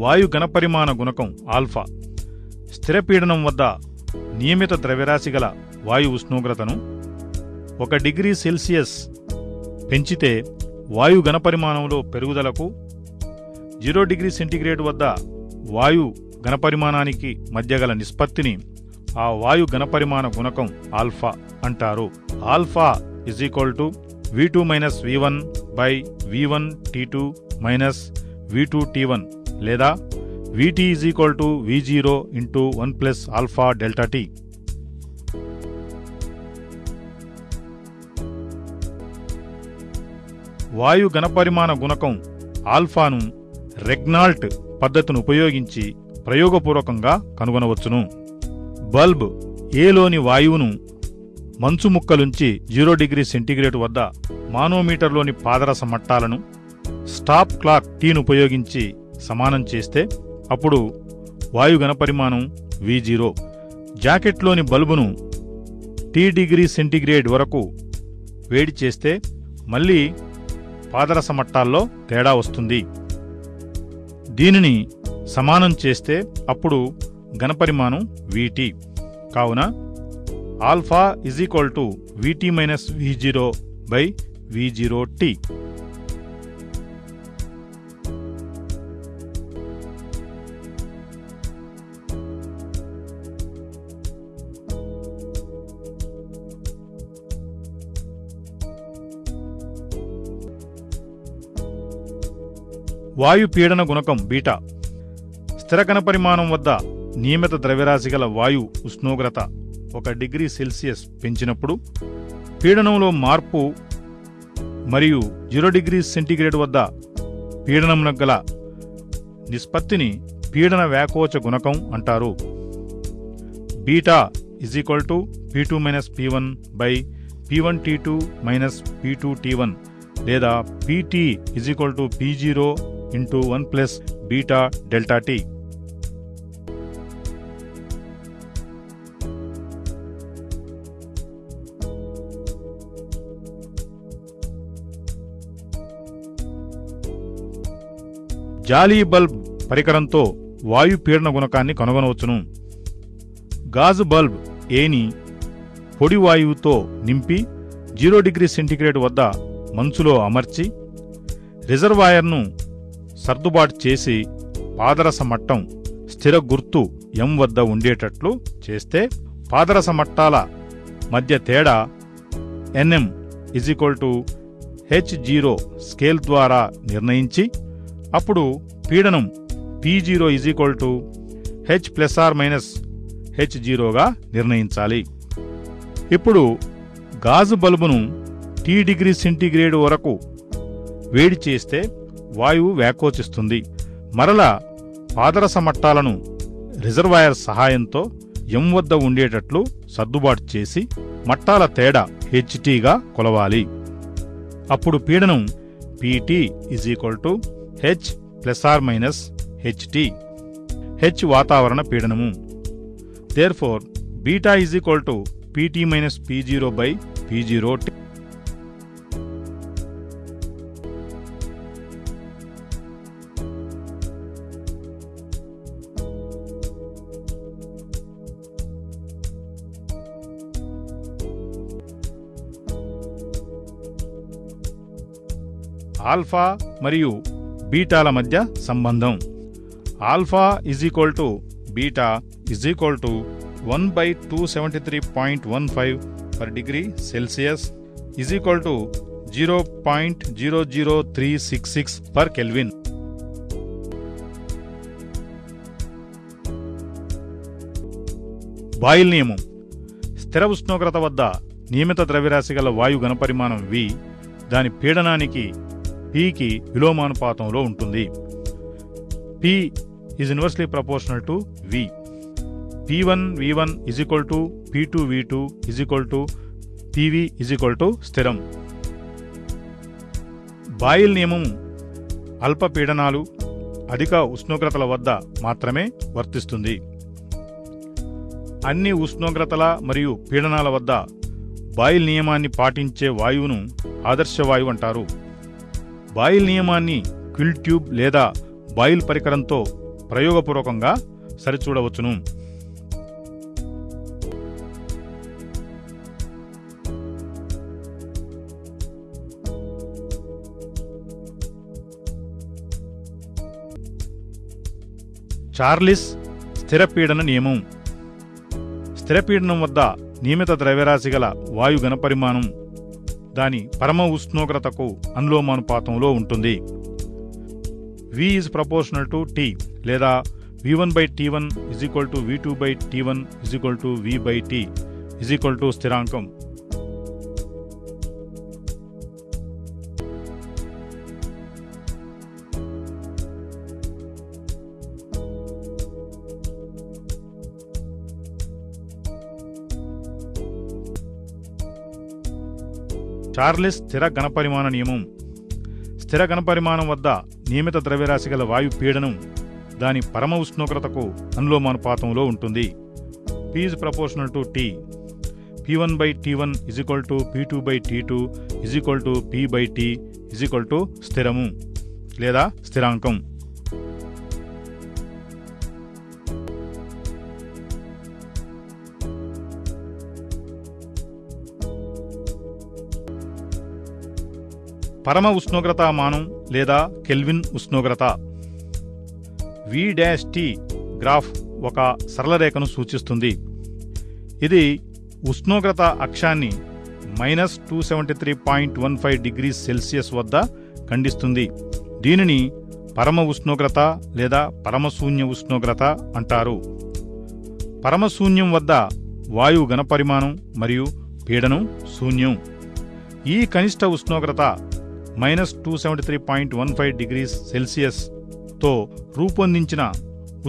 వాయు ఘనపరిమాణ గుణకం ఆల్ఫా. స్థిర పీడనం వద్ద నియమిత ద్రవ్యరాశి గల వాయు ఉష్ణోగ్రతను 1 డిగ్రీ సెల్సియస్ పెంచితే వాయు ఘనపరిమాణంలో పెరుగుదలకు 0 డిగ్రీ సెంటీగ్రేడ్ వద్ద వాయు ఘనపరిమాణానికి మధ్య గల నిష్పత్తిని ఆ వాయు ఘనపరిమాణ గుణకం ఆల్ఫా అంటారు. Alpha V2 minus V1 by V1 T2 minus V2 T1 లేదా VT V0 into 1 plus alpha delta T. వాయు ఘనపరిమాణ గుణకం ఆల్ఫాను రెగ్నాల్ట్ పద్ధతిని ఉపయోగించి ప్రయోగపూర్వకంగా కనుగొనవచ్చును. బల్బ్ ఏలోని వాయువును మంచు ముక్కలుంచి 0 డిగ్రీ సెంటీగ్రేడ్ వద్ద మానోమీటర్లోని పాదరస మట్టాలను స్టాప్ క్లాక్ టీను ఉపయోగించి సమానం చేస్తే అప్పుడు వాయు ఘనపరిమాణం V0. జాకెట్లోని బల్బును T డిగ్రీ సెంటీగ్రేడ్ వరకు వేడి చేస్తే మళ్ళీ పాదరస మట్టాల్లో తేడా వస్తుంది. దీనిని సమానం చేస్తే అప్పుడు ఘనపరిమాణం VT. కావున alpha VT minus V0 by V0T. వాయు పీడన గుణకం బీటా. స్థిర ఘనపరిమాణం వద్ద నియమిత ద్రవ్యరాశి గల వాయు ఉష్ణోగ్రత 1 డిగ్రీ సెల్సియస్ పెంచినప్పుడు పీడనంలో మార్పు మరియు 0 డిగ్రీ సెంటీగ్రేడ్ వద్ద పీడనంలో గల నిష్పత్తిని పీడన వ్యాకోచ గుణకం అంటారు. Beta P2 minus P1 by P1 T2 minus P2 T1 లేదా PT P0 into 1 plus beta delta T. జాలీ బల్బ్ పరికరంతో వాయు పీడన గుణకాన్ని కనుగొనవచ్చును. గాజు బల్బ్ ఏని పొడి వాయువుతో నింపి 0 డిగ్రీ సెంటీగ్రేడ్ వద్ద మంచులో అమర్చి రిజర్వాయర్ను సర్దుబాటు చేసి పాదరస మట్టం స్థిర గుర్తు M వద్ద ఉండేటట్లు చేస్తే పాదరస మట్టాల మధ్య తేడా NM H0 స్కేల్ ద్వారా నిర్ణయించి అప్పుడు పీడనం P0 H plus R minus H0గా నిర్ణయించాలి. ఇప్పుడు గాజు బల్బును T డిగ్రీ సెంటీగ్రేడ్ వరకు వేడి చేస్తే వాయువు వ్యాకోచిస్తుంది. మరలా పాదరస మట్టాలను రిజర్వాయర్ సహాయంతో M వద్ద ఉండేటట్లు సర్దుబాటు చేసి మట్టాల తేడా HTగా కొలవాలి. అప్పుడు పీడనం PT H plus R minus HT. H వాతావరణ పీడనము. Therefore beta PT minus P0 by P0T. Alpha మరియు బీటాల మధ్య సంబంధం. Alpha beta 1/273.15 per degree Celsius (0.00366 per Kelvin). Boyle నియమం. స్థిర ఉష్ణోగ్రత వద్ద నియమిత ద్రవ్యరాశి గల వాయు ఘనపరిమాణం V దాని పీడనానికి Pకి విలోమానుపాతంలో ఉంటుంది. P is inversely proportional to V. P1 V1 is equal to P2 V2 is equal to PV is equal to స్థిరం. బాయిల్ నియమం అల్ప పీడనాలు అధిక ఉష్ణోగ్రతల వద్ద మాత్రమే వర్తిస్తుంది. అన్ని ఉష్ణోగ్రతల మరియు పీడనాల వద్ద బాయిల్ నియమాన్ని పాటించే వాయువును ఆదర్శ వాయువు అంటారు. బాయిల్ నియమాన్ని క్విల్ ట్యూబ్ లేదా బాయిల్ పరికరంతో ప్రయోగపూర్వకంగా సరిచూడవచ్చును. చార్లిస్ స్థిర పీడన నియమం. స్థిర పీడనం వద్ద నియమిత ద్రవ్యరాశి గల వాయు ఘనపరిమాణం దాని పరమ ఉష్ణోగ్రతకు అనులోమానుపాతంలో ఉంటుంది. V is proportional to T లేదా V1/T1 V2/T1 V/T స్థిరాంకం. చార్లిస్ స్థిర ఘనపరిమాణ నియమం. స్థిర ఘనపరిమాణం వద్ద నియమిత ద్రవ్యరాశి గల వాయు పీడనం దాని పరమ ఉష్ణోగ్రతకు అనులోమానుపాతంలో ఉంటుంది. P is proportional to T. P1/T1 P2/T2 P/T స్థిరము లేదా స్థిరాంకం. పరమ ఉష్ణోగ్రతామానం లేదా కెల్విన్ ఉష్ణోగ్రత. V' గ్రాఫ్ ఒక సరళరేఖను సూచిస్తుంది. ఇది ఉష్ణోగ్రత అక్షాన్ని -273.15 డిగ్రీస్ సెల్సియస్ వద్ద ఖండిస్తుంది. దీనిని పరమ ఉష్ణోగ్రత లేదా పరమశూన్య ఉష్ణోగ్రత అంటారు. పరమశూన్యం వద్ద వాయువు ఘనపరిమాణం మరియు పీడనం శూన్యం. ఈ కనిష్ట ఉష్ణోగ్రత -273.15 డిగ్రీస్ సెల్సియస్తో రూపొందించిన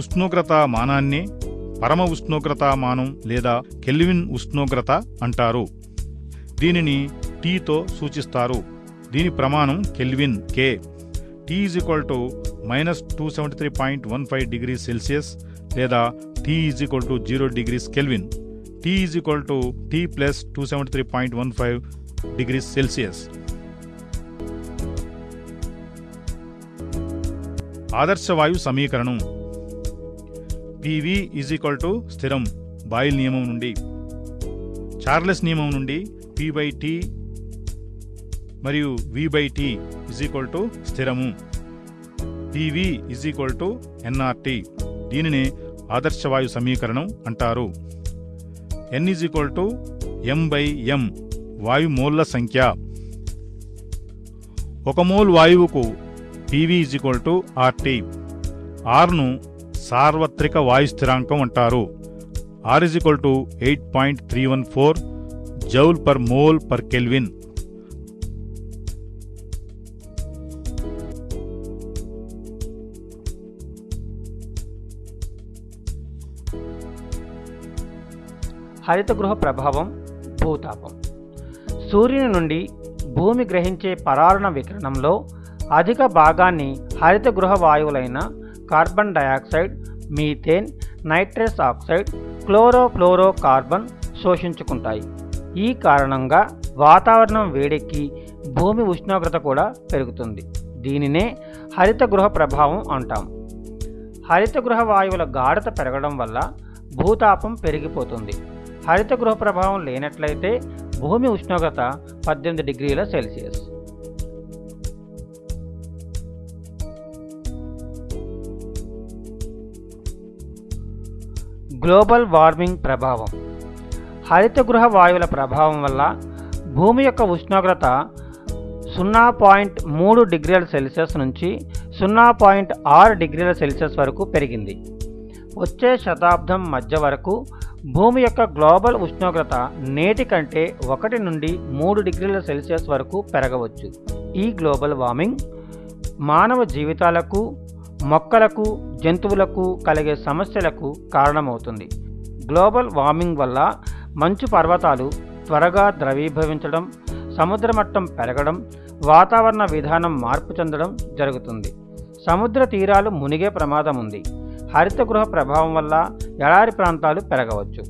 ఉష్ణోగ్రతామానాన్నే పరమ ఉష్ణోగ్రతామానం లేదా కెల్విన్ ఉష్ణోగ్రత అంటారు. దీనిని Tతో సూచిస్తారు. దీని ప్రమాణం kelvin K. T -273.15 degrees Celsius లేదా T 0 degrees kelvin. T T+273.15 degrees Celsius. ఆదర్శవాయు సమీకరణం. PV స్థిరం బాయిల్ నియమం నుండి. చార్లెస్ నియమం నుండి P/T మరియు V/T స్థిరము. PV nRT. దీనిని ఆదర్శవాయు సమీకరణం అంటారు. N m/m వాయు మోల్ల సంఖ్య. ఒక మోల్ వాయువుకు PV RT. Rను సార్వత్రిక వాయు స్థిరాంకం అంటారు. R 8.314 joule per mole per kelvin. హరితగృహ ప్రభావం. భూతాపం. సూర్యుని నుండి భూమి గ్రహించే పరారుణ వికిరణంలో అధిక భాగాన్ని హరితగృహ వాయువులైన carbon dioxide, methane, nitrous oxide, chlorofluorocarbon శోషించుకుంటాయి. ఈ కారణంగా వాతావరణం వేడెక్కి భూమి ఉష్ణోగ్రత కూడా పెరుగుతుంది. దీనినే హరితగృహ ప్రభావం అంటాం. హరితగృహ వాయువుల గాఢత పెరగడం వల్ల భూతాపం పెరిగిపోతుంది. హరితగృహ ప్రభావం లేనట్లయితే భూమి ఉష్ణోగ్రత 18 డిగ్రీల సెల్సియస్. గ్లోబల్ వార్మింగ్ ప్రభావం. హరితగృహ వాయువుల ప్రభావం వల్ల భూమి యొక్క ఉష్ణోగ్రత 0.3 డిగ్రీల సెల్సియస్ నుంచి 0.6 డిగ్రీల సెల్సియస్ వరకు పెరిగింది. వచ్చే శతాబ్దం మధ్య వరకు భూమి యొక్క గ్లోబల్ ఉష్ణోగ్రత నేటి కంటే 1 నుండి 3 డిగ్రీల సెల్సియస్ వరకు పెరగవచ్చు. ఈ గ్లోబల్ వార్మింగ్ మానవ జీవితాలకు, మొక్కలకు, జంతువులకు కలిగే సమస్యలకు కారణమవుతుంది. గ్లోబల్ వార్మింగ్ వల్ల మంచు పర్వతాలు త్వరగా ద్రవీభవించడం, సముద్ర మట్టం పెరగడం, వాతావరణ విధానం మార్పు చెందడం జరుగుతుంది. సముద్ర తీరాలు మునిగే ప్రమాదం ఉంది. హరితగృహ ప్రభావం వల్ల ఎడారి ప్రాంతాలు పెరగవచ్చు.